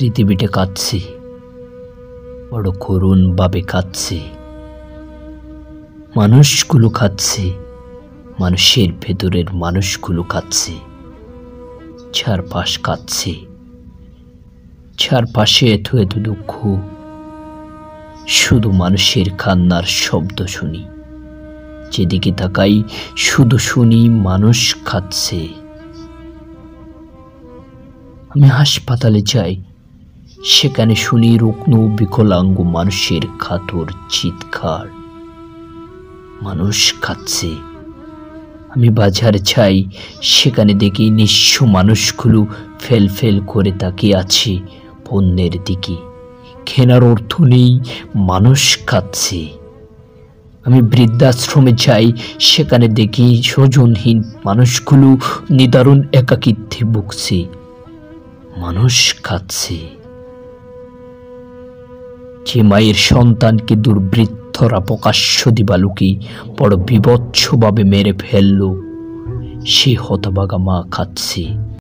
পৃথিবীটা কাঁদছে, বড় করুণভাবে কাঁদছে। মানুষগুলো কাঁদছে, মানুষের ভেতরের মানুষগুলো কাঁদছে। চারপাশ কাঁদছে, চারপাশে এত এত দুঃখ, শুধু মানুষের কান্নার শব্দ শুনি। যেদিকে তাকাই শুধু শুনি মানুষ কাঁদছে। আমি হাসপাতালে যাই, সেখানে শুনি রুগ্ন বিকলাঙ্গ মানুষের কাতর চিৎকার। মানুষ কাঁদছে। আমি বাজারে যাই, সেখানে দেখি নিঃস্ব মানুষগুলো ফেল ফেল করে তাকিয়ে আছে পণ্যের দিকে। কেনার অর্থ নেই, মানুষ কাঁদছে। আমি বৃদ্ধাশ্রমে যাই, সেখানে দেখি স্বজনহীন মানুষগুলো নিদারুণ একাকিত্বে ভুগছে। মানুষ কাঁদছে। যে মায়ের সন্তানকে দুর্বৃত্তরা প্রকাশ্য দিবালোকে বড় বীভৎসভাবে মেরে ফেলল, সে হতভাগা মা কাঁদছে।